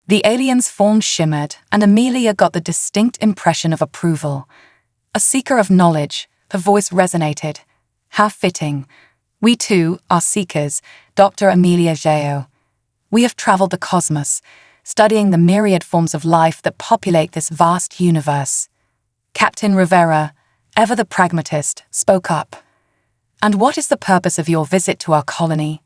The alien's form shimmered, and Amelia got the distinct impression of approval. A seeker of knowledge, her voice resonated. How fitting. We too are seekers, Dr. Amelia Zhao. We have traveled the cosmos, studying the myriad forms of life that populate this vast universe. Captain Rivera, ever the pragmatist, spoke up. And what is the purpose of your visit to our colony?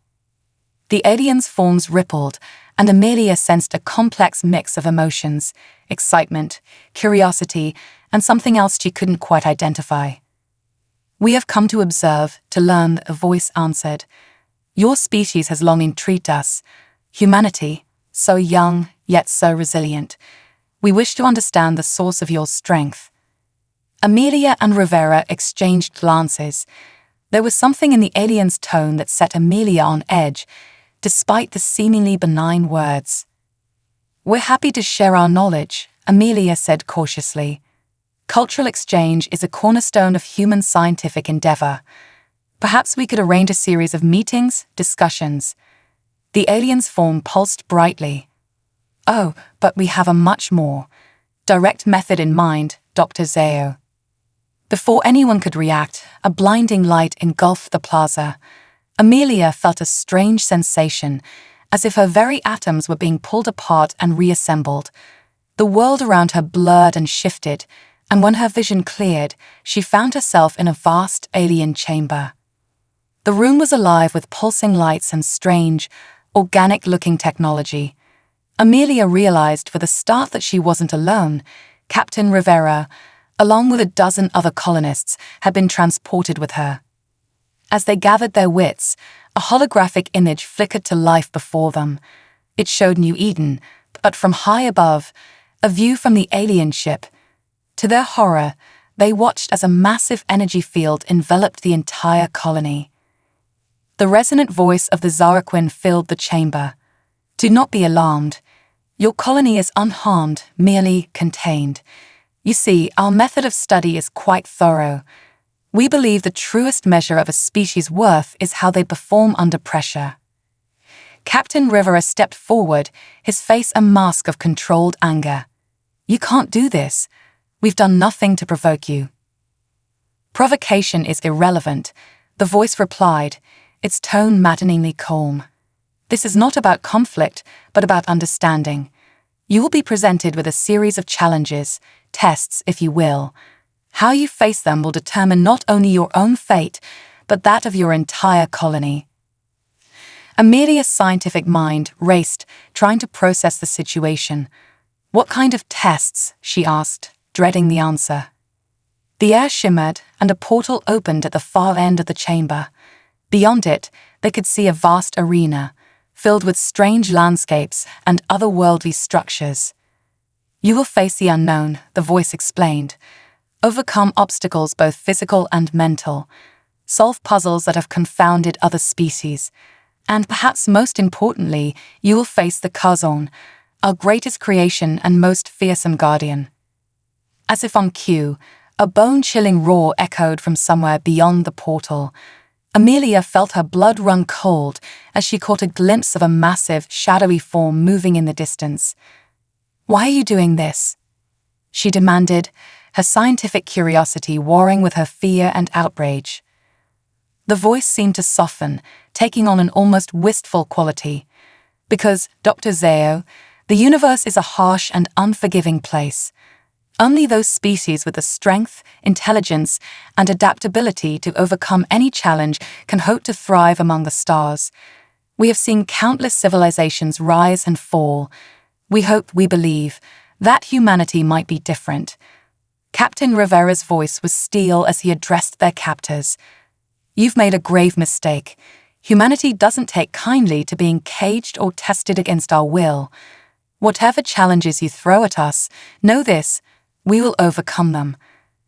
The alien's forms rippled, and Amelia sensed a complex mix of emotions, excitement, curiosity, and something else she couldn't quite identify. We have come to observe, to learn, a voice answered. Your species has long intrigued us. Humanity, so young, yet so resilient. We wish to understand the source of your strength. Amelia and Rivera exchanged glances. There was something in the alien's tone that set Amelia on edge, despite the seemingly benign words. We're happy to share our knowledge, Amelia said cautiously. Cultural exchange is a cornerstone of human scientific endeavor. Perhaps we could arrange a series of meetings, discussions. The alien's form pulsed brightly. Oh, but we have a much more direct method in mind, Dr. Zhao. Before anyone could react, a blinding light engulfed the plaza. Amelia felt a strange sensation, as if her very atoms were being pulled apart and reassembled. The world around her blurred and shifted, and when her vision cleared, she found herself in a vast alien chamber. The room was alive with pulsing lights and strange, organic-looking technology. Amelia realized for the start that she wasn't alone. Captain Rivera, along with a dozen other colonists, had been transported with her. As they gathered their wits, a holographic image flickered to life before them. It showed New Eden, but from high above, a view from the alien ship. To their horror, they watched as a massive energy field enveloped the entire colony. The resonant voice of the Zaraquin filled the chamber. Do not be alarmed. Your colony is unharmed, merely contained. You see, our method of study is quite thorough. We believe the truest measure of a species' worth is how they perform under pressure. Captain Rivera stepped forward, his face a mask of controlled anger. You can't do this. We've done nothing to provoke you. Provocation is irrelevant, the voice replied, its tone maddeningly calm. This is not about conflict, but about understanding. You will be presented with a series of challenges, tests, if you will. How you face them will determine not only your own fate, but that of your entire colony. Amelia's scientific mind raced, trying to process the situation. What kind of tests? She asked, dreading the answer. The air shimmered, and a portal opened at the far end of the chamber. Beyond it, they could see a vast arena, filled with strange landscapes and otherworldly structures. You will face the unknown, the voice explained. Overcome obstacles both physical and mental. Solve puzzles that have confounded other species. And perhaps most importantly, you will face the Kazon, our greatest creation and most fearsome guardian. As if on cue, a bone-chilling roar echoed from somewhere beyond the portal. Amelia felt her blood run cold as she caught a glimpse of a massive, shadowy form moving in the distance. Why are you doing this? She demanded, her scientific curiosity warring with her fear and outrage. The voice seemed to soften, taking on an almost wistful quality. Because, Dr. Zhao, the universe is a harsh and unforgiving place. Only those species with the strength, intelligence, and adaptability to overcome any challenge can hope to thrive among the stars. We have seen countless civilizations rise and fall. We hope, we believe, that humanity might be different. Captain Rivera's voice was steel as he addressed their captors. You've made a grave mistake. Humanity doesn't take kindly to being caged or tested against our will. Whatever challenges you throw at us, know this, we will overcome them.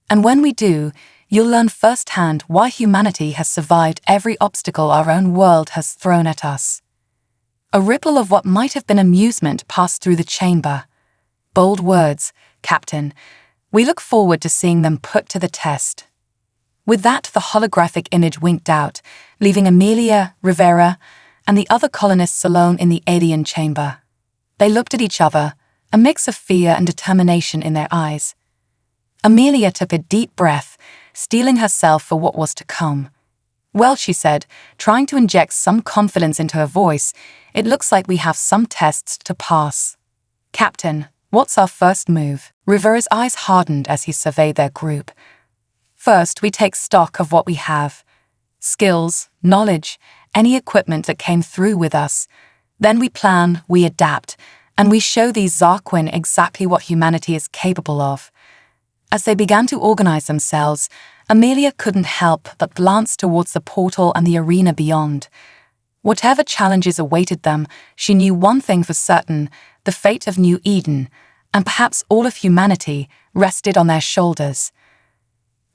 And when we do, you'll learn firsthand why humanity has survived every obstacle our own world has thrown at us. A ripple of what might have been amusement passed through the chamber. Bold words, Captain. We look forward to seeing them put to the test. With that, the holographic image winked out, leaving Amelia, Rivera, and the other colonists alone in the alien chamber. They looked at each other, a mix of fear and determination in their eyes. Amelia took a deep breath, steeling herself for what was to come. "Well," she said, trying to inject some confidence into her voice, "it looks like we have some tests to pass. Captain, what's our first move?" Rivera's eyes hardened as he surveyed their group. "First, we take stock of what we have. Skills, knowledge, any equipment that came through with us. Then we plan, we adapt, and we show these Zarquin exactly what humanity is capable of." As they began to organize themselves, Amelia couldn't help but glance towards the portal and the arena beyond. Whatever challenges awaited them, she knew one thing for certain: the fate of New Eden, and perhaps all of humanity, rested on their shoulders.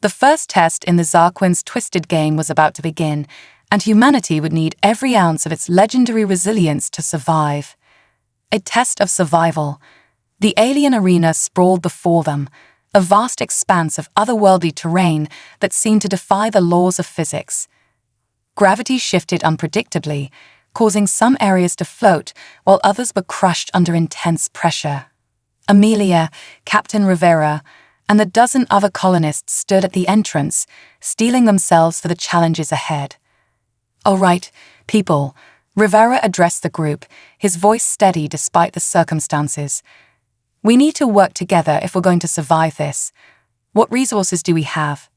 The first test in the Zarquin's twisted game was about to begin, and humanity would need every ounce of its legendary resilience to survive. A test of survival. The alien arena sprawled before them, a vast expanse of otherworldly terrain that seemed to defy the laws of physics. Gravity shifted unpredictably, causing some areas to float while others were crushed under intense pressure. Amelia, Captain Rivera, and the dozen other colonists stood at the entrance, steeling themselves for the challenges ahead. "All right, people," Rivera addressed the group, his voice steady despite the circumstances. "We need to work together if we're going to survive this. What resources do we have?"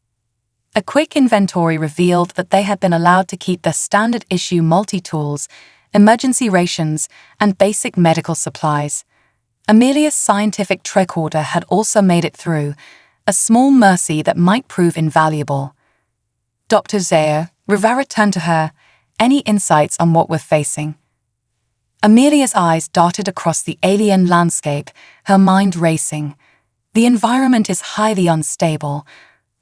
A quick inventory revealed that they had been allowed to keep their standard-issue multi-tools, emergency rations, and basic medical supplies. Amelia's scientific tricorder had also made it through, a small mercy that might prove invaluable. "Dr. Zaya," Rivera turned to her, "any insights on what we're facing?" Amelia's eyes darted across the alien landscape, her mind racing. "The environment is highly unstable.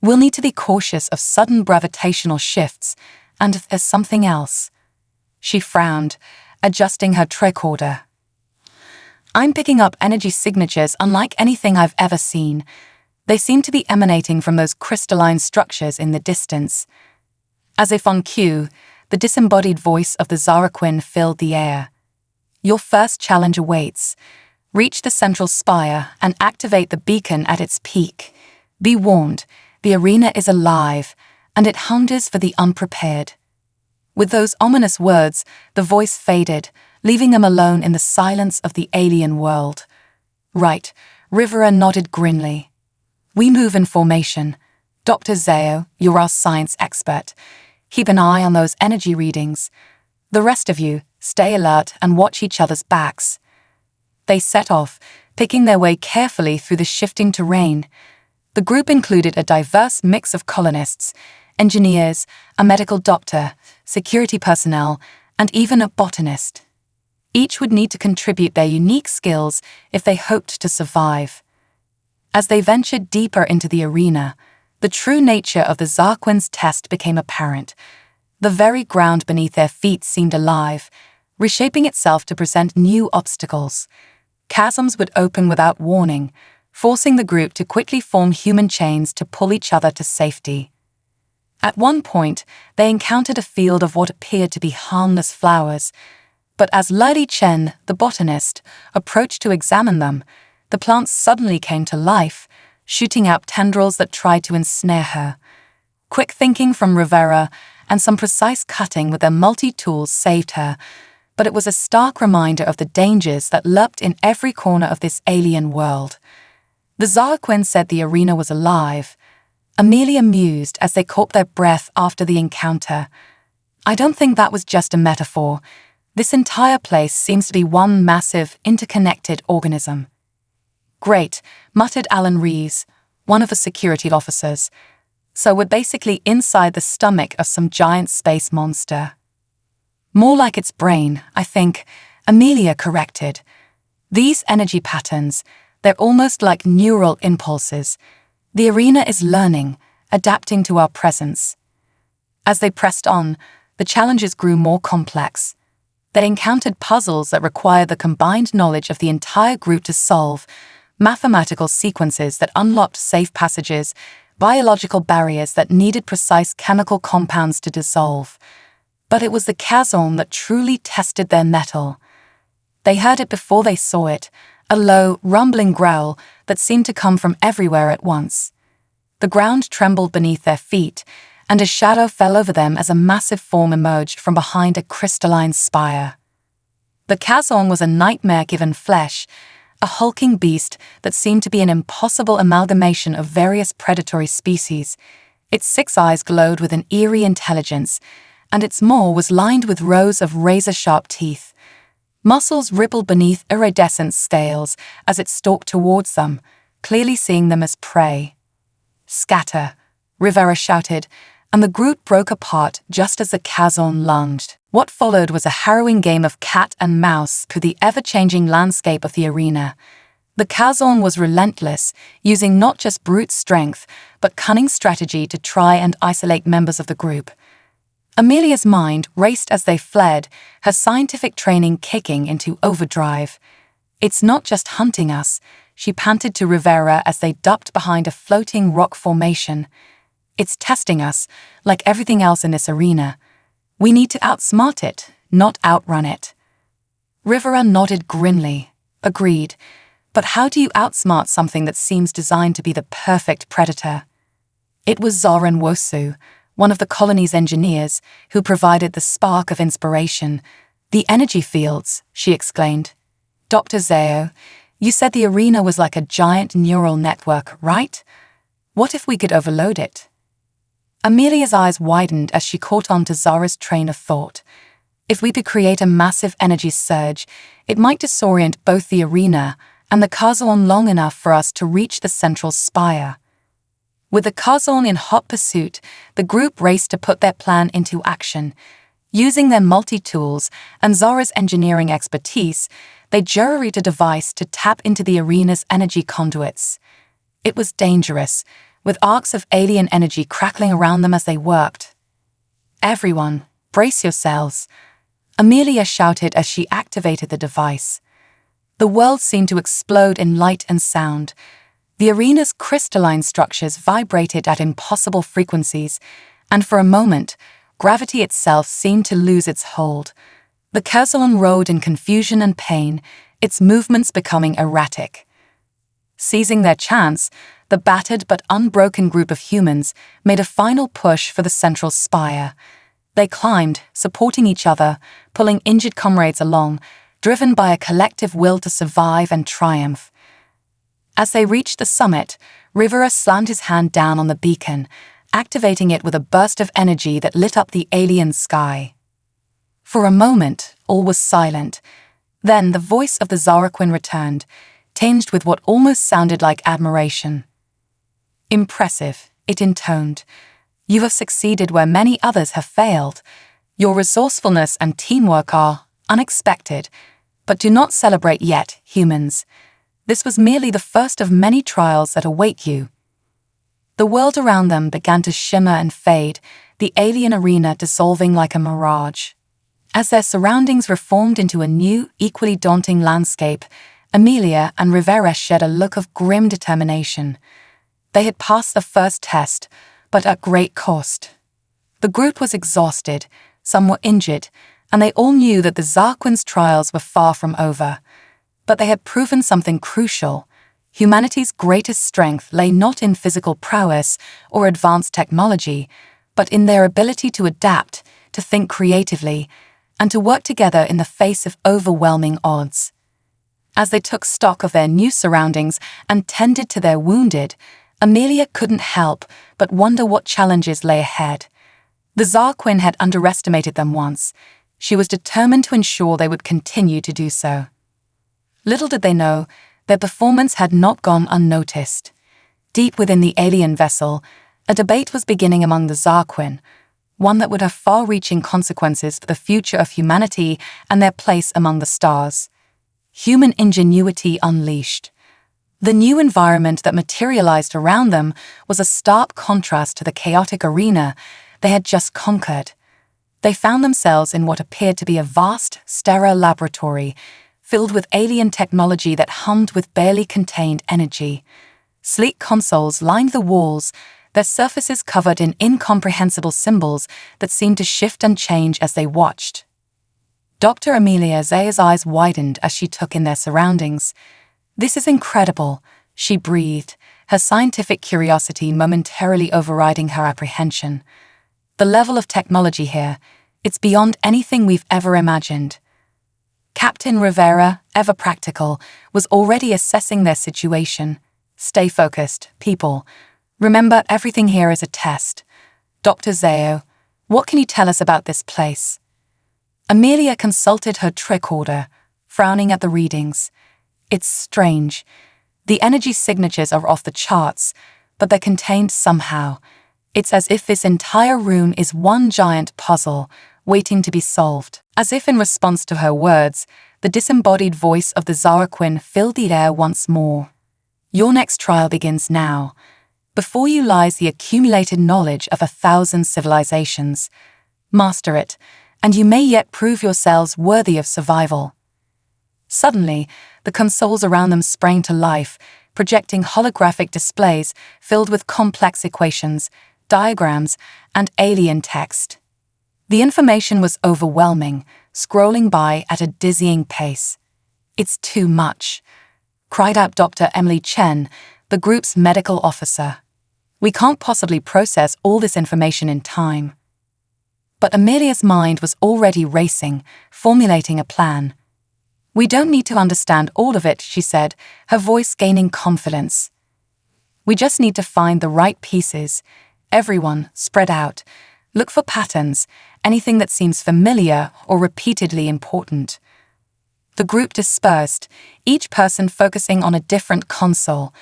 We'll need to be cautious of sudden gravitational shifts, and if there's something else." She frowned, adjusting her tricorder. "I'm picking up energy signatures unlike anything I've ever seen. They seem to be emanating from those crystalline structures in the distance." As if on cue, the disembodied voice of the Zarquin filled the air. "Your first challenge awaits. Reach the central spire and activate the beacon at its peak. Be warned, the arena is alive, and it hungers for the unprepared." With those ominous words, the voice faded, leaving them alone in the silence of the alien world. "Right," Rivera nodded grimly. "We move in formation. Dr. Zao, you're our science expert. Keep an eye on those energy readings. The rest of you, stay alert and watch each other's backs." They set off, picking their way carefully through the shifting terrain. The group included a diverse mix of colonists, engineers, a medical doctor, security personnel, and even a botanist. Each would need to contribute their unique skills if they hoped to survive. As they ventured deeper into the arena, the true nature of the Zarquin's test became apparent. The very ground beneath their feet seemed alive, reshaping itself to present new obstacles. Chasms would open without warning, forcing the group to quickly form human chains to pull each other to safety. At one point, they encountered a field of what appeared to be harmless flowers, but as Lili Chen, the botanist, approached to examine them, the plants suddenly came to life, shooting out tendrils that tried to ensnare her. Quick thinking from Rivera and some precise cutting with their multi-tools saved her, but it was a stark reminder of the dangers that lurked in every corner of this alien world. The Zarquin said the arena was alive. Amelia mused as they caught their breath after the encounter. "I don't think that was just a metaphor. This entire place seems to be one massive, interconnected organism." "Great," muttered Alan Reeves, one of the security officers. "So we're basically inside the stomach of some giant space monster." "More like its brain, I think," Amelia corrected. "These energy patterns, they're almost like neural impulses. The arena is learning, adapting to our presence." As they pressed on, the challenges grew more complex. They encountered puzzles that required the combined knowledge of the entire group to solve, mathematical sequences that unlocked safe passages, biological barriers that needed precise chemical compounds to dissolve. But it was the chasm that truly tested their mettle. They heard it before they saw it, a low, rumbling growl that seemed to come from everywhere at once. The ground trembled beneath their feet, and a shadow fell over them as a massive form emerged from behind a crystalline spire. The Kazon was a nightmare given flesh, a hulking beast that seemed to be an impossible amalgamation of various predatory species. Its 6 eyes glowed with an eerie intelligence, and its maw was lined with rows of razor-sharp teeth. Muscles rippled beneath iridescent scales as it stalked towards them, clearly seeing them as prey. "Scatter," Rivera shouted, and the group broke apart just as the Kazon lunged. What followed was a harrowing game of cat and mouse through the ever-changing landscape of the arena. The Kazon was relentless, using not just brute strength, but cunning strategy to try and isolate members of the group. Amelia's mind raced as they fled, her scientific training kicking into overdrive. "It's not just hunting us," she panted to Rivera as they ducked behind a floating rock formation. "It's testing us, like everything else in this arena. We need to outsmart it, not outrun it." Rivera nodded grimly. "Agreed. But how do you outsmart something that seems designed to be the perfect predator?" It was Zoran Wosu, one of the colony's engineers, who provided the spark of inspiration. "The energy fields," she explained. "Dr. Zeo, you said the arena was like a giant neural network, right? What if we could overload it?" Amelia's eyes widened as she caught on to Zara's train of thought. If we could create a massive energy surge, it might disorient both the arena and the Kazon long enough for us to reach the central spire. With the Kazon in hot pursuit, the group raced to put their plan into action. Using their multi-tools and Zara's engineering expertise, they jury a device to tap into the arena's energy conduits. It was dangerous, with arcs of alien energy crackling around them as they worked. "Everyone, brace yourselves," Amelia shouted as she activated the device. The world seemed to explode in light and sound. The arena's crystalline structures vibrated at impossible frequencies, and for a moment, gravity itself seemed to lose its hold. The Kazon rode in confusion and pain, its movements becoming erratic. Seizing their chance, the battered but unbroken group of humans made a final push for the central spire. They climbed, supporting each other, pulling injured comrades along, driven by a collective will to survive and triumph. As they reached the summit, Rivera slammed his hand down on the beacon, activating it with a burst of energy that lit up the alien sky. For a moment, all was silent. Then the voice of the Zaraquin returned, tinged with what almost sounded like admiration. "Impressive," it intoned. "You have succeeded where many others have failed. Your resourcefulness and teamwork are unexpected. But do not celebrate yet, humans. This was merely the first of many trials that await you." The world around them began to shimmer and fade, the alien arena dissolving like a mirage. As their surroundings reformed into a new, equally daunting landscape, Amelia and Rivera shed a look of grim determination. They had passed the first test, but at great cost. The group was exhausted, some were injured, and they all knew that the Zarquin's trials were far from over. But they had proven something crucial. Humanity's greatest strength lay not in physical prowess or advanced technology, but in their ability to adapt, to think creatively, and to work together in the face of overwhelming odds. As they took stock of their new surroundings and tended to their wounded, Amelia couldn't help but wonder what challenges lay ahead. The Zarquin had underestimated them once. She was determined to ensure they would continue to do so. Little did they know, their performance had not gone unnoticed. Deep within the alien vessel, a debate was beginning among the Zarquin, one that would have far-reaching consequences for the future of humanity and their place among the stars. Human ingenuity unleashed. The new environment that materialized around them was a stark contrast to the chaotic arena they had just conquered. They found themselves in what appeared to be a vast, sterile laboratory, filled with alien technology that hummed with barely contained energy. Sleek consoles lined the walls, their surfaces covered in incomprehensible symbols that seemed to shift and change as they watched. Dr. Amelia Zaya's eyes widened as she took in their surroundings. "This is incredible," she breathed, her scientific curiosity momentarily overriding her apprehension. "The level of technology here, it's beyond anything we've ever imagined." Captain Rivera, ever practical, was already assessing their situation. "Stay focused, people. Remember, everything here is a test. Dr. Zao, what can you tell us about this place?" Amelia consulted her tricorder, frowning at the readings. "It's strange. The energy signatures are off the charts, but they're contained somehow. It's as if this entire room is one giant puzzle, waiting to be solved." As if in response to her words, the disembodied voice of the Zaraquin filled the air once more. "Your next trial begins now. Before you lies the accumulated knowledge of 1,000 civilizations. Master it, and you may yet prove yourselves worthy of survival." Suddenly, the consoles around them sprang to life, projecting holographic displays filled with complex equations, diagrams, and alien text. The information was overwhelming, scrolling by at a dizzying pace. "It's too much," cried out Dr. Emily Chen, the group's medical officer. "We can't possibly process all this information in time." But Amelia's mind was already racing, formulating a plan. "We don't need to understand all of it," she said, her voice gaining confidence. "We just need to find the right pieces. Everyone, spread out. Look for patterns, anything that seems familiar or repeatedly important." The group dispersed, each person focusing on a different console.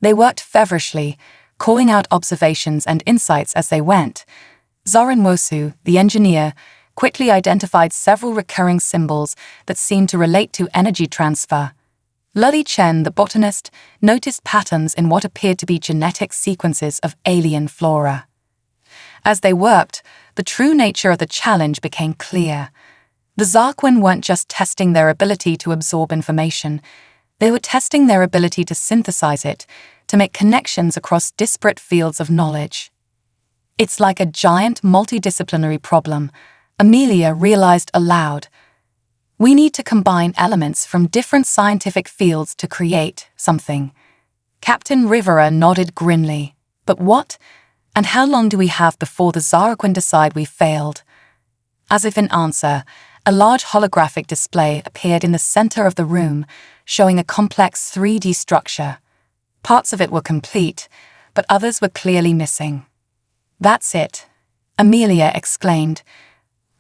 They worked feverishly, calling out observations and insights as they went. Zoran Wosu, the engineer, quickly identified several recurring symbols that seemed to relate to energy transfer. Luli Chen, the botanist, noticed patterns in what appeared to be genetic sequences of alien flora. As they worked, the true nature of the challenge became clear. The Zarquin weren't just testing their ability to absorb information, they were testing their ability to synthesize it, to make connections across disparate fields of knowledge. "It's like a giant multidisciplinary problem," Amelia realized aloud. "We need to combine elements from different scientific fields to create something." Captain Rivera nodded grimly. "But what? And how long do we have before the Zaraquin decide we failed?" As if in answer, a large holographic display appeared in the center of the room, showing a complex 3D structure. Parts of it were complete, but others were clearly missing. "That's it," Amelia exclaimed.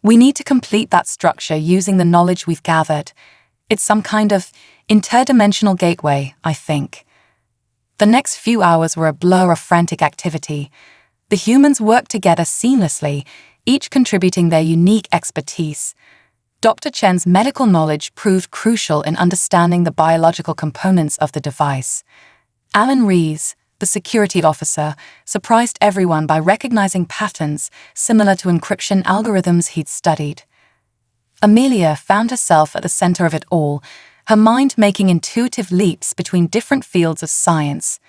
"We need to complete that structure using the knowledge we've gathered. It's some kind of interdimensional gateway, I think." The next few hours were a blur of frantic activity. The humans worked together seamlessly, each contributing their unique expertise. Dr. Chen's medical knowledge proved crucial in understanding the biological components of the device. Alan Rees, the security officer, surprised everyone by recognizing patterns similar to encryption algorithms he'd studied. Amelia found herself at the center of it all, her mind making intuitive leaps between different fields of science.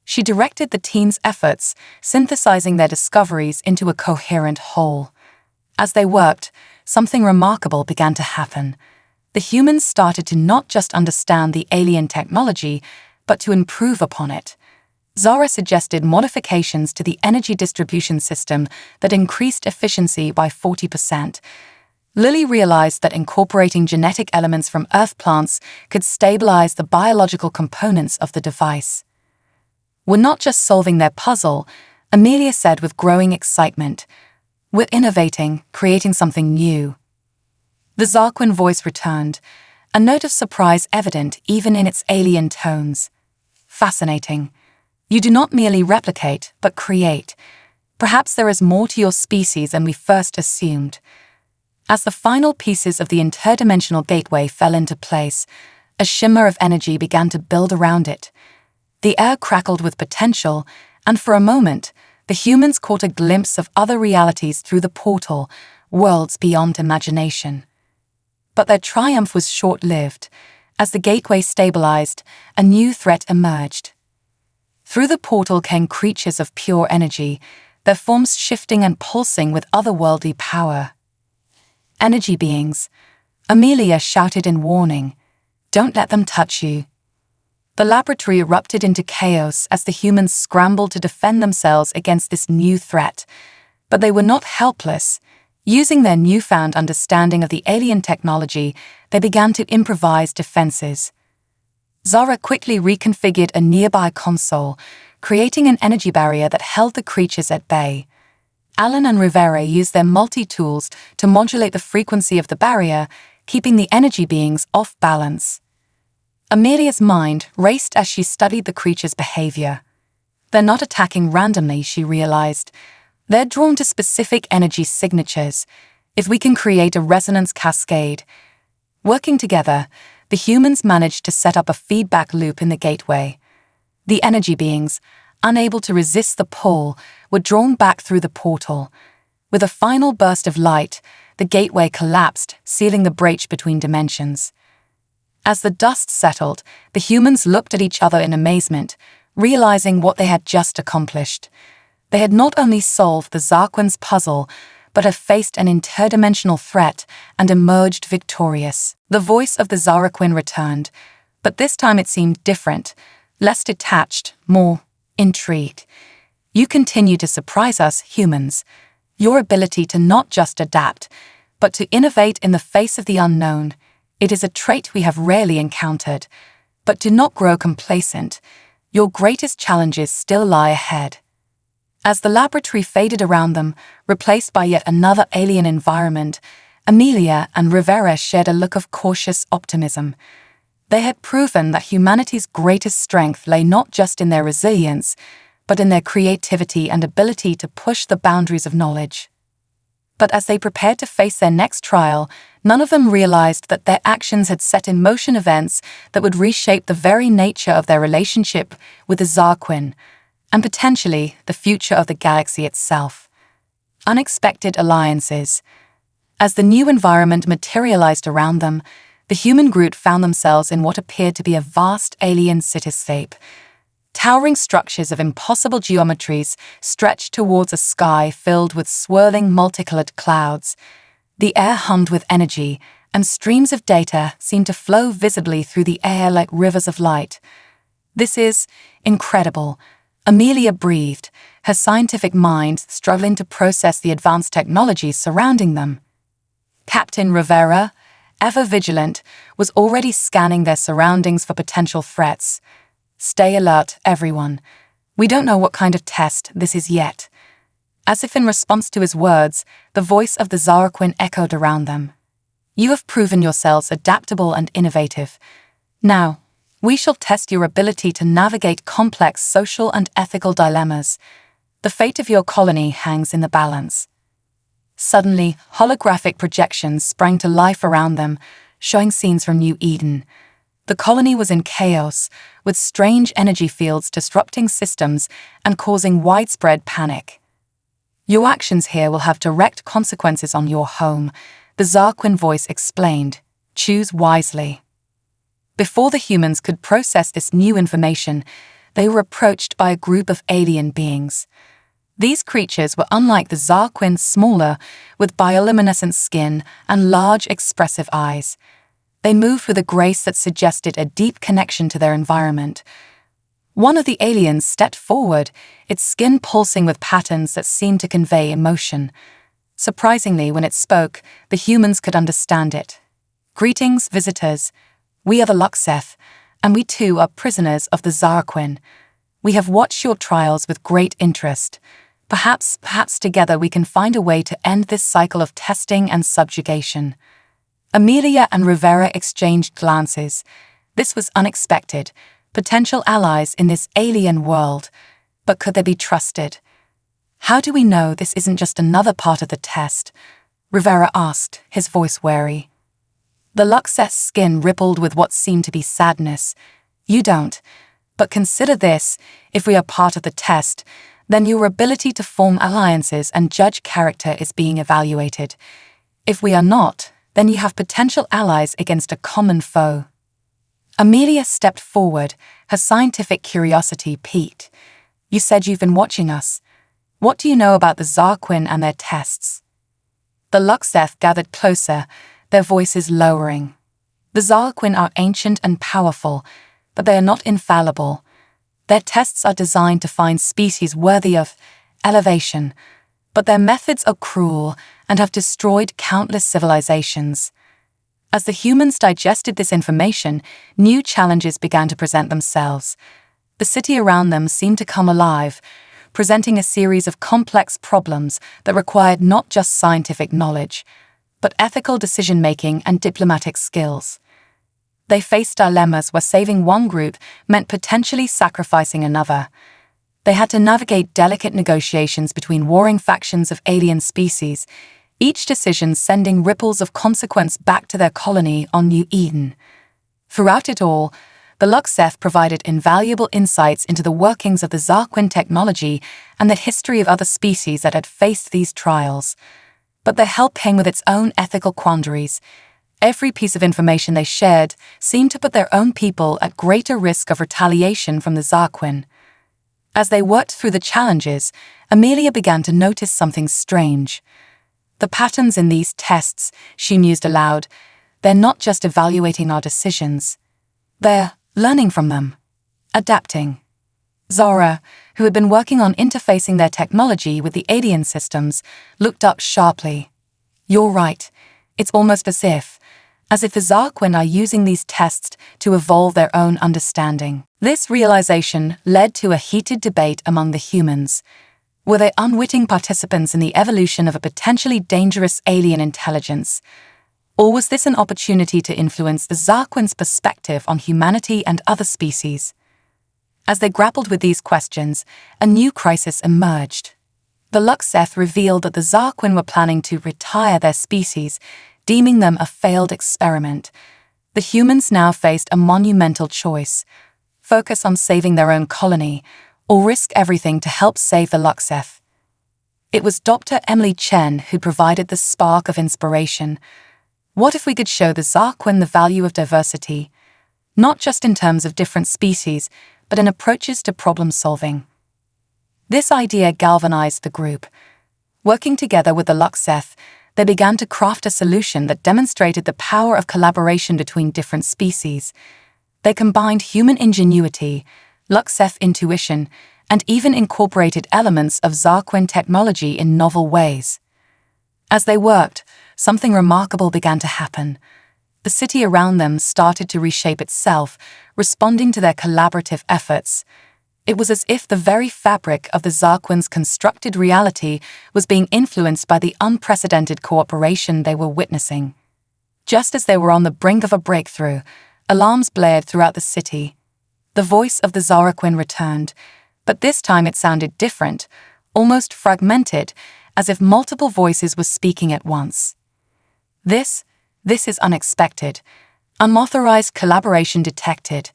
She directed the team's efforts, synthesizing their discoveries into a coherent whole. As they worked, something remarkable began to happen. The humans started to not just understand the alien technology, but to improve upon it. Zara suggested modifications to the energy distribution system that increased efficiency by 40%. Lily realized that incorporating genetic elements from Earth plants could stabilize the biological components of the device. "We're not just solving their puzzle," Amelia said with growing excitement. "We're innovating, creating something new." The Zarquin voice returned, a note of surprise evident even in its alien tones. "Fascinating. You do not merely replicate, but create. Perhaps there is more to your species than we first assumed." As the final pieces of the interdimensional gateway fell into place, a shimmer of energy began to build around it. The air crackled with potential, and for a moment, the humans caught a glimpse of other realities through the portal, worlds beyond imagination. But their triumph was short-lived. As the gateway stabilized, a new threat emerged. Through the portal came creatures of pure energy, their forms shifting and pulsing with otherworldly power. Energy beings, Amelia shouted in warning, "Don't let them touch you." The laboratory erupted into chaos as the humans scrambled to defend themselves against this new threat. But they were not helpless. Using their newfound understanding of the alien technology, they began to improvise defenses. Zara quickly reconfigured a nearby console, creating an energy barrier that held the creatures at bay. Alan and Rivera used their multi-tools to modulate the frequency of the barrier, keeping the energy beings off balance. Amelia's mind raced as she studied the creatures' behavior. They're not attacking randomly, she realized. They're drawn to specific energy signatures. If we can create a resonance cascade. Working together, the humans managed to set up a feedback loop in the gateway. The energy beings, unable to resist the pull, were drawn back through the portal. With a final burst of light, the gateway collapsed, sealing the breach between dimensions. As the dust settled, the humans looked at each other in amazement, realizing what they had just accomplished. They had not only solved the Zarquin's puzzle, but had faced an interdimensional threat and emerged victorious. The voice of the Zarquin returned, but this time it seemed different, less detached, more intrigued. "You continue to surprise us, humans. Your ability to not just adapt, but to innovate in the face of the unknown. It is a trait we have rarely encountered. But do not grow complacent. Your greatest challenges still lie ahead." As the laboratory faded around them, replaced by yet another alien environment, Amelia and Rivera shared a look of cautious optimism. They had proven that humanity's greatest strength lay not just in their resilience, but in their creativity and ability to push the boundaries of knowledge. But as they prepared to face their next trial, none of them realized that their actions had set in motion events that would reshape the very nature of their relationship with the Zarquin, and potentially the future of the galaxy itself. Unexpected alliances. As the new environment materialized around them, the human group found themselves in what appeared to be a vast alien cityscape. Towering structures of impossible geometries stretched towards a sky filled with swirling multicolored clouds. The air hummed with energy, and streams of data seemed to flow visibly through the air like rivers of light. "This is incredible," Amelia breathed, her scientific mind struggling to process the advanced technologies surrounding them. Captain Rivera, ever vigilant, was already scanning their surroundings for potential threats. "Stay alert, everyone. We don't know what kind of test this is yet." As if in response to his words, the voice of the Zarquin echoed around them. "You have proven yourselves adaptable and innovative. Now, we shall test your ability to navigate complex social and ethical dilemmas. The fate of your colony hangs in the balance." Suddenly, holographic projections sprang to life around them, showing scenes from New Eden. The colony was in chaos, with strange energy fields disrupting systems and causing widespread panic. "Your actions here will have direct consequences on your home," the Zarquin voice explained. "Choose wisely." Before the humans could process this new information, they were approached by a group of alien beings. These creatures were unlike the Zarquin's, smaller, with bioluminescent skin and large, expressive eyes. They moved with a grace that suggested a deep connection to their environment. One of the aliens stepped forward, its skin pulsing with patterns that seemed to convey emotion. Surprisingly, when it spoke, the humans could understand it. "Greetings, visitors. We are the Luxeth, and we too are prisoners of the Zarquin. We have watched your trials with great interest. Perhaps together we can find a way to end this cycle of testing and subjugation." Amelia and Rivera exchanged glances. This was unexpected. Potential allies in this alien world. But could they be trusted? "How do we know this isn't just another part of the test?" Rivera asked, his voice wary. The Luxeth's skin rippled with what seemed to be sadness. "You don't. But consider this, if we are part of the test, then your ability to form alliances and judge character is being evaluated. If we are not, then you have potential allies against a common foe." Amelia stepped forward, her scientific curiosity piqued. "You said you've been watching us. What do you know about the Zarquin and their tests?" The Luxeth gathered closer, their voices lowering. The Zarquin are ancient and powerful, but they are not infallible. Their tests are designed to find species worthy of elevation, but their methods are cruel and have destroyed countless civilizations. As the humans digested this information, new challenges began to present themselves. The city around them seemed to come alive, presenting a series of complex problems that required not just scientific knowledge, but ethical decision-making and diplomatic skills. They faced dilemmas where saving one group meant potentially sacrificing another. They had to navigate delicate negotiations between warring factions of alien species, each decision sending ripples of consequence back to their colony on New Eden. Throughout it all, the Luxeth provided invaluable insights into the workings of the Zarquin technology and the history of other species that had faced these trials. But their help came with its own ethical quandaries. Every piece of information they shared seemed to put their own people at greater risk of retaliation from the Zarquin. As they worked through the challenges, Amelia began to notice something strange. The patterns in these tests, she mused aloud, they're not just evaluating our decisions. They're learning from them, adapting. Zara, who had been working on interfacing their technology with the alien systems, looked up sharply. You're right. It's almost as if the Zarquin are using these tests to evolve their own understanding. This realization led to a heated debate among the humans. Were they unwitting participants in the evolution of a potentially dangerous alien intelligence? Or was this an opportunity to influence the Zarquin's perspective on humanity and other species? As they grappled with these questions, a new crisis emerged. The Luxeth revealed that the Zarquin were planning to retire their species, deeming them a failed experiment. The humans now faced a monumental choice: focus on saving their own colony, or risk everything to help save the Luxeth. It was Dr. Emily Chen who provided the spark of inspiration. What if we could show the Zarquin the value of diversity, not just in terms of different species, but in approaches to problem-solving? This idea galvanized the group. Working together with the Luxeth, they began to craft a solution that demonstrated the power of collaboration between different species. They combined human ingenuity, Luxeth intuition, and even incorporated elements of Zarquin technology in novel ways. As they worked, something remarkable began to happen. The city around them started to reshape itself, responding to their collaborative efforts. It was as if the very fabric of the Zarquin's constructed reality was being influenced by the unprecedented cooperation they were witnessing. Just as they were on the brink of a breakthrough, alarms blared throughout the city. The voice of the Zarquin returned, but this time it sounded different, almost fragmented, as if multiple voices were speaking at once. This is unexpected. Unauthorized collaboration detected.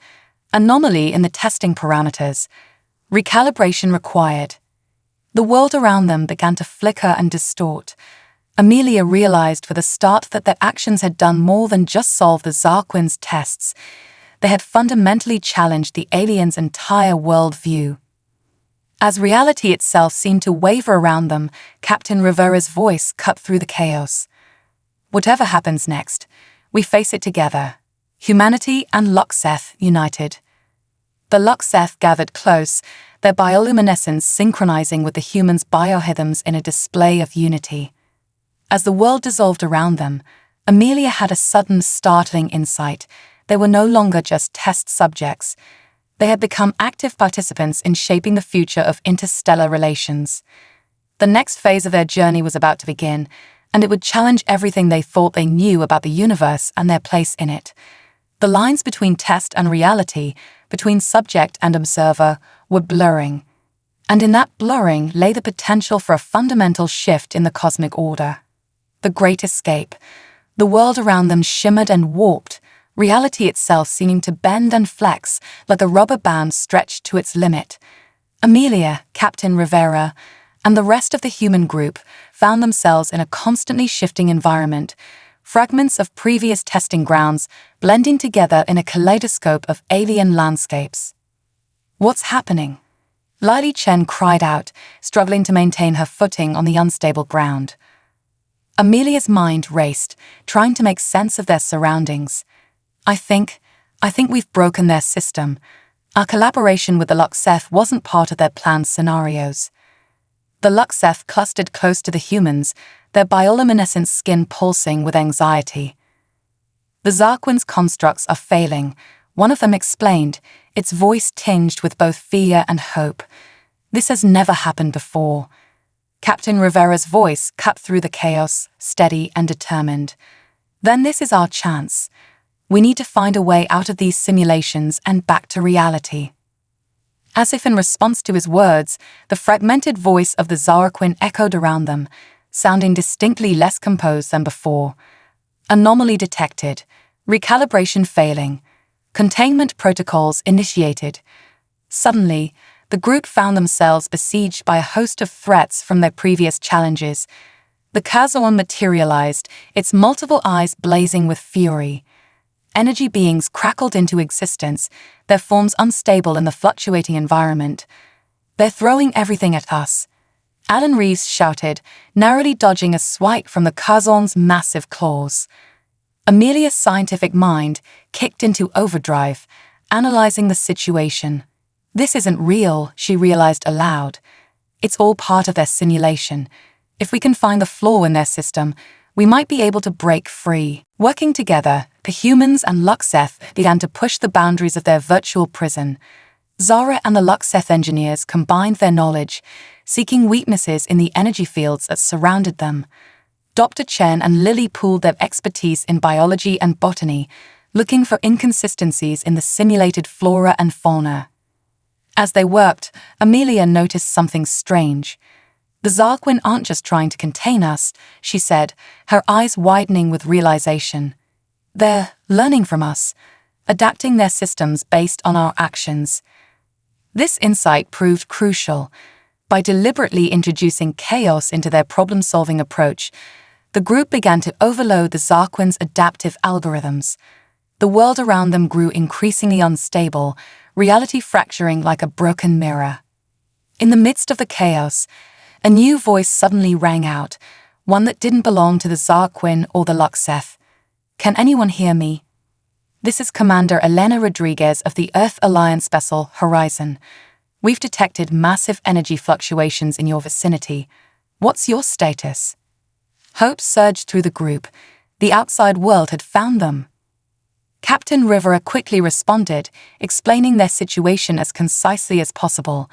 Anomaly in the testing parameters. Recalibration required. The world around them began to flicker and distort. Amelia realized for the start that their actions had done more than just solve the Zarquin's tests. They had fundamentally challenged the aliens' entire worldview. As reality itself seemed to waver around them, Captain Rivera's voice cut through the chaos. Whatever happens next, we face it together. Humanity and Luxeth united. The Luxeth gathered close, their bioluminescence synchronizing with the humans' biohydrums in a display of unity. As the world dissolved around them, Amelia had a sudden, startling insight. They were no longer just test subjects. They had become active participants in shaping the future of interstellar relations. The next phase of their journey was about to begin, and it would challenge everything they thought they knew about the universe and their place in it. The lines between test and reality, between subject and observer, were blurring. And in that blurring lay the potential for a fundamental shift in the cosmic order. The Great Escape. The world around them shimmered and warped, reality itself seeming to bend and flex like a rubber band stretched to its limit. Amelia, Captain Rivera, and the rest of the human group found themselves in a constantly shifting environment, fragments of previous testing grounds blending together in a kaleidoscope of alien landscapes. What's happening? Lily Chen cried out, struggling to maintain her footing on the unstable ground. Amelia's mind raced, trying to make sense of their surroundings. I think we've broken their system. Our collaboration with the Luxeth wasn't part of their planned scenarios. The Luxeth clustered close to the humans, their bioluminescent skin pulsing with anxiety. The Zarquin's constructs are failing, one of them explained, its voice tinged with both fear and hope. This has never happened before. Captain Rivera's voice cut through the chaos, steady and determined. Then this is our chance. We need to find a way out of these simulations and back to reality. As if in response to his words, the fragmented voice of the Zarquin echoed around them, sounding distinctly less composed than before. Anomaly detected. Recalibration failing. Containment protocols initiated. Suddenly, the group found themselves besieged by a host of threats from their previous challenges. The Kazon materialized, its multiple eyes blazing with fury. Energy beings crackled into existence, their forms unstable in the fluctuating environment. They're throwing everything at us. Alan Reeves shouted, narrowly dodging a swipe from the Kazon's massive claws. Amelia's scientific mind kicked into overdrive, analyzing the situation. This isn't real, she realized aloud. It's all part of their simulation. If we can find the flaw in their system, we might be able to break free. Working together, the humans and Luxeth began to push the boundaries of their virtual prison. Zara and the Luxeth engineers combined their knowledge, seeking weaknesses in the energy fields that surrounded them. Dr. Chen and Lily pooled their expertise in biology and botany, looking for inconsistencies in the simulated flora and fauna. As they worked, Amelia noticed something strange. The Zarquin aren't just trying to contain us, she said, her eyes widening with realization. They're learning from us, adapting their systems based on our actions. This insight proved crucial. By deliberately introducing chaos into their problem-solving approach, the group began to overload the Zarquin's adaptive algorithms. The world around them grew increasingly unstable, reality fracturing like a broken mirror. In the midst of the chaos, a new voice suddenly rang out, one that didn't belong to the Zarquin or the Luxeth. Can anyone hear me? This is Commander Elena Rodriguez of the Earth Alliance vessel Horizon. We've detected massive energy fluctuations in your vicinity. What's your status? Hope surged through the group. The outside world had found them. Captain Rivera quickly responded, explaining their situation as concisely as possible.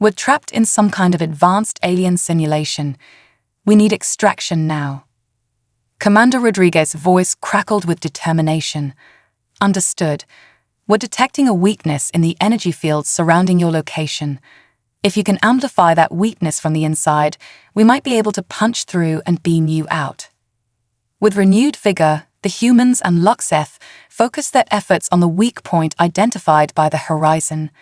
We're trapped in some kind of advanced alien simulation. We need extraction now. Commander Rodriguez's voice crackled with determination. Understood. We're detecting a weakness in the energy fields surrounding your location. If you can amplify that weakness from the inside, we might be able to punch through and beam you out. With renewed vigor, the humans and Luxeth focused their efforts on the weak point identified by the Horizon.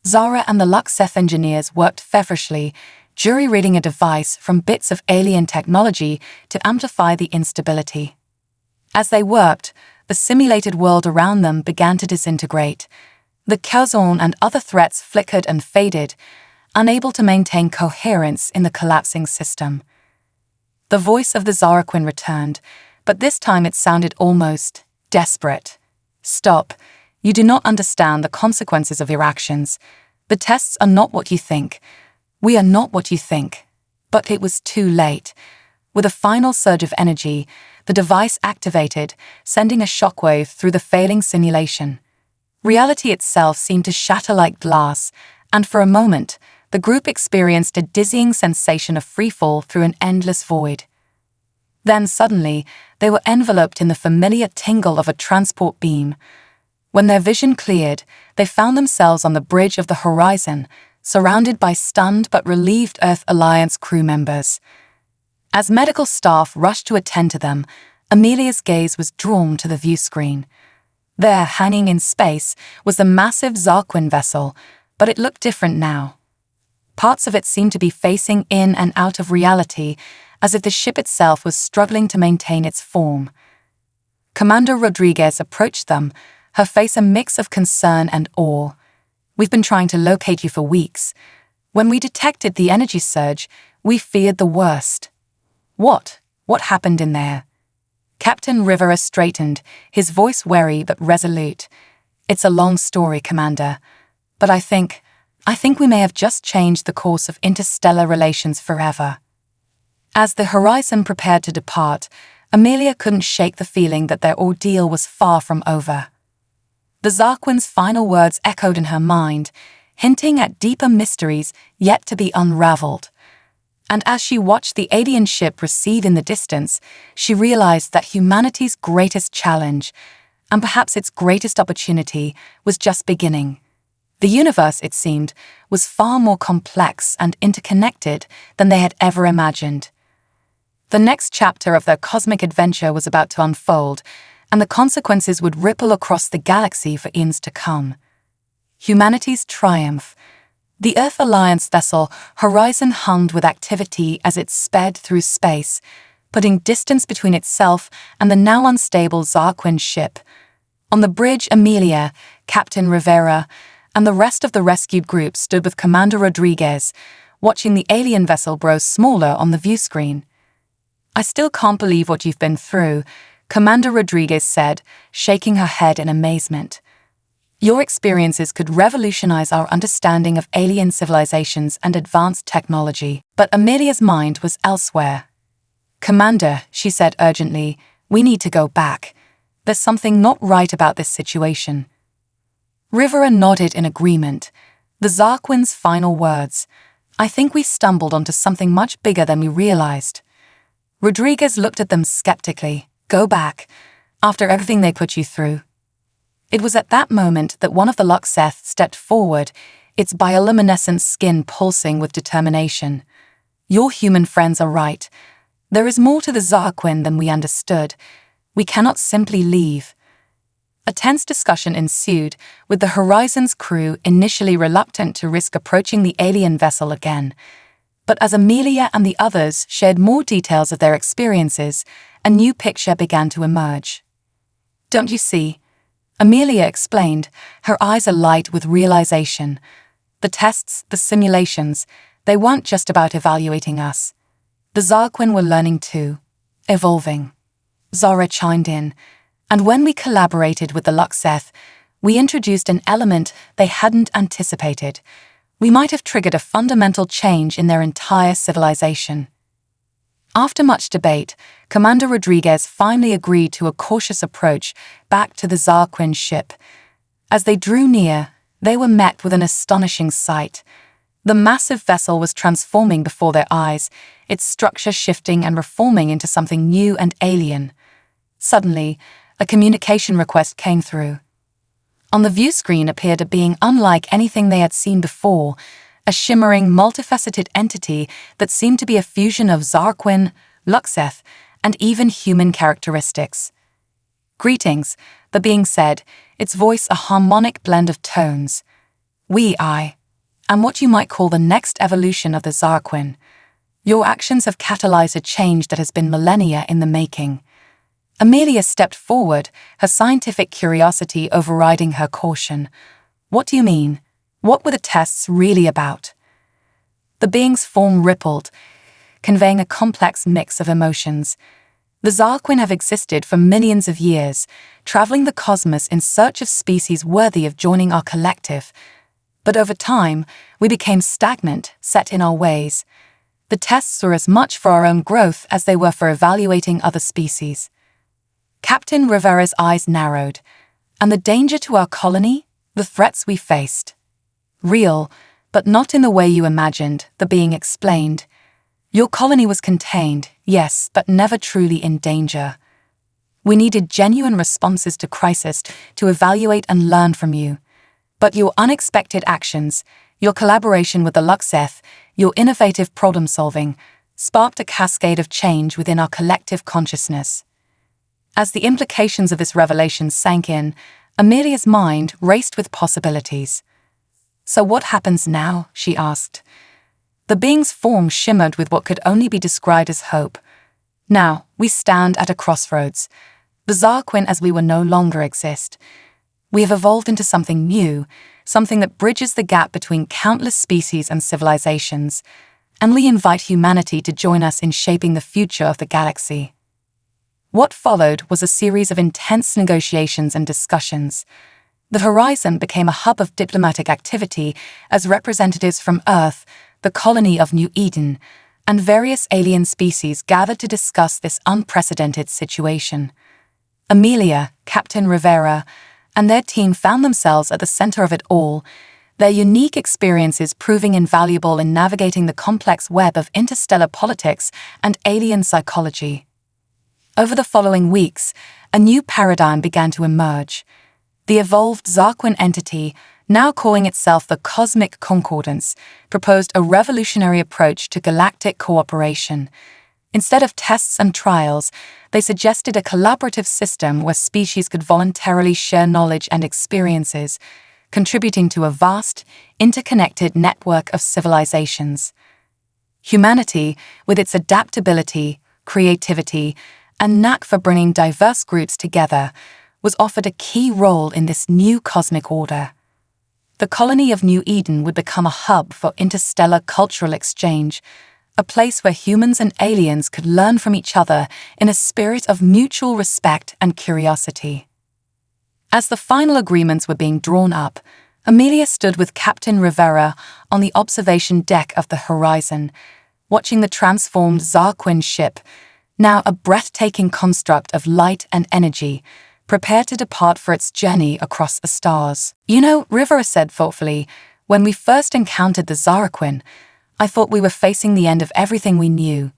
Zara and the Luxeth engineers worked feverishly, jury-rigging a device from bits of alien technology to amplify the instability. As they worked, the simulated world around them began to disintegrate. The Kazon and other threats flickered and faded, unable to maintain coherence in the collapsing system. The voice of the Zarquin returned, but this time it sounded almost desperate. Stop. You do not understand the consequences of your actions. The tests are not what you think. We are not what you think. But it was too late. With a final surge of energy, the device activated, sending a shockwave through the failing simulation. Reality itself seemed to shatter like glass, and for a moment, the group experienced a dizzying sensation of freefall through an endless void. Then suddenly, they were enveloped in the familiar tingle of a transport beam. When their vision cleared, they found themselves on the bridge of the Horizon, surrounded by stunned but relieved Earth Alliance crew members. As medical staff rushed to attend to them, Amelia's gaze was drawn to the view screen. There, hanging in space, was the massive Zarquin vessel, but it looked different now. Parts of it seemed to be facing in and out of reality, as if the ship itself was struggling to maintain its form. Commander Rodriguez approached them, her face a mix of concern and awe. We've been trying to locate you for weeks. When we detected the energy surge, we feared the worst. What What happened in there? Captain Rivera straightened, his voice wary but resolute. It's a long story, Commander, but I think we may have just changed the course of interstellar relations forever. As the Horizon prepared to depart, Amelia couldn't shake the feeling that their ordeal was far from over. The Zarquin's final words echoed in her mind, hinting at deeper mysteries yet to be unraveled. And as she watched the alien ship recede in the distance, she realized that humanity's greatest challenge, and perhaps its greatest opportunity, was just beginning. The universe, it seemed, was far more complex and interconnected than they had ever imagined. The next chapter of their cosmic adventure was about to unfold, and the consequences would ripple across the galaxy for eons to come. Humanity's triumph. The Earth Alliance vessel Horizon hummed with activity as it sped through space, putting distance between itself and the now unstable Zarquin ship. On the bridge, Amelia, Captain Rivera, and the rest of the rescued group stood with Commander Rodriguez, watching the alien vessel grow smaller on the view screen. I still can't believe what you've been through, Commander Rodriguez said, shaking her head in amazement. Your experiences could revolutionize our understanding of alien civilizations and advanced technology. But Amelia's mind was elsewhere. Commander, she said urgently, we need to go back. There's something not right about this situation. Rivera nodded in agreement. The Zarquin's final words. I think we stumbled onto something much bigger than we realized. Rodriguez looked at them skeptically. Go back, after everything they put you through. It was at that moment that one of the Luxeth stepped forward, its bioluminescent skin pulsing with determination. Your human friends are right. There is more to the Zarquin than we understood. We cannot simply leave. A tense discussion ensued, with the Horizon's crew initially reluctant to risk approaching the alien vessel again. But as Amelia and the others shared more details of their experiences, a new picture began to emerge. Don't you see? Amelia explained, her eyes alight with realization. The tests, the simulations, they weren't just about evaluating us. The Zarquin were learning too, evolving. Zara chimed in, and when we collaborated with the Luxeth, we introduced an element they hadn't anticipated. We might have triggered a fundamental change in their entire civilization. After much debate, Commander Rodriguez finally agreed to a cautious approach back to the Zarquin ship. As they drew near, they were met with an astonishing sight. The massive vessel was transforming before their eyes, its structure shifting and reforming into something new and alien. Suddenly, a communication request came through. On the view screen appeared a being unlike anything they had seen before, a shimmering, multifaceted entity that seemed to be a fusion of Zarquin, Luxeth, and even human characteristics. Greetings, the being said, its voice a harmonic blend of tones. I am what you might call the next evolution of the Zarquin. Your actions have catalyzed a change that has been millennia in the making. Amelia stepped forward, her scientific curiosity overriding her caution. What do you mean? What were the tests really about? The being's form rippled, conveying a complex mix of emotions. The Zarquin have existed for millions of years, traveling the cosmos in search of species worthy of joining our collective. But over time, we became stagnant, set in our ways. The tests were as much for our own growth as they were for evaluating other species. Captain Rivera's eyes narrowed. And the danger to our colony? The threats we faced? Real, but not in the way you imagined, the being explained. Your colony was contained, yes, but never truly in danger. We needed genuine responses to crisis to evaluate and learn from you. But your unexpected actions, your collaboration with the Luxeth, your innovative problem-solving, sparked a cascade of change within our collective consciousness. As the implications of this revelation sank in, Amelia's mind raced with possibilities. So what happens now? She asked. The being's form shimmered with what could only be described as hope. Now, we stand at a crossroads. The Zarquin as we were no longer exist. We have evolved into something new, something that bridges the gap between countless species and civilizations. and we invite humanity to join us in shaping the future of the galaxy. What followed was a series of intense negotiations and discussions. The Horizon became a hub of diplomatic activity as representatives from Earth, the colony of New Eden, and various alien species gathered to discuss this unprecedented situation. Amelia, Captain Rivera, and their team found themselves at the center of it all, their unique experiences proving invaluable in navigating the complex web of interstellar politics and alien psychology. Over the following weeks, a new paradigm began to emerge. The evolved Zarquin entity, now calling itself the Cosmic Concordance, proposed a revolutionary approach to galactic cooperation. Instead of tests and trials, they suggested a collaborative system where species could voluntarily share knowledge and experiences, contributing to a vast, interconnected network of civilizations. Humanity, with its adaptability, creativity, and knack for bringing diverse groups together, was offered a key role in this new cosmic order. The colony of New Eden would become a hub for interstellar cultural exchange, a place where humans and aliens could learn from each other in a spirit of mutual respect and curiosity. As the final agreements were being drawn up, Amelia stood with Captain Rivera on the observation deck of the Horizon, watching the transformed Zarquin ship, now a breathtaking construct of light and energy, prepare to depart for its journey across the stars. "You know," Rivera said thoughtfully, "when we first encountered the Zarquin, I thought we were facing the end of everything we knew.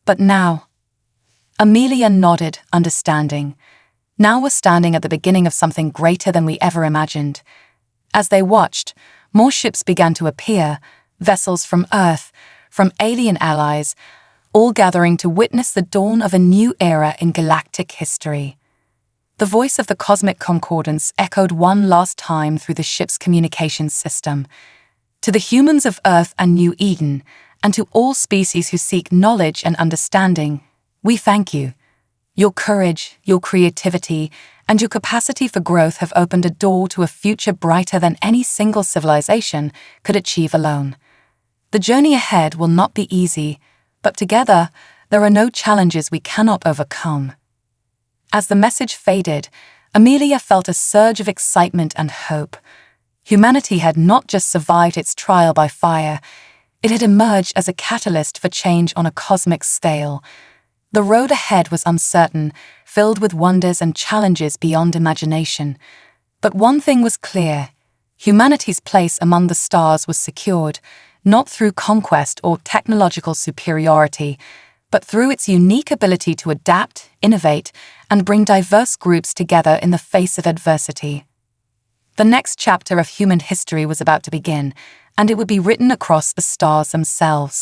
But now—" Amelia nodded, understanding. "Now we're standing at the beginning of something greater than we ever imagined." As they watched, more ships began to appear, vessels from Earth, from alien allies, all gathering to witness the dawn of a new era in galactic history. The voice of the Cosmic Concordance echoed one last time through the ship's communications system. "To the humans of Earth and New Eden, and to all species who seek knowledge and understanding, we thank you. Your courage, your creativity, and your capacity for growth have opened a door to a future brighter than any single civilization could achieve alone. The journey ahead will not be easy, but together, there are no challenges we cannot overcome." As the message faded, Amelia felt a surge of excitement and hope. Humanity had not just survived its trial by fire, it had emerged as a catalyst for change on a cosmic scale. The road ahead was uncertain, filled with wonders and challenges beyond imagination. But one thing was clear: humanity's place among the stars was secured, not through conquest or technological superiority, but through its unique ability to adapt, innovate, and bring diverse groups together in the face of adversity. The next chapter of human history was about to begin, and it would be written across the stars themselves.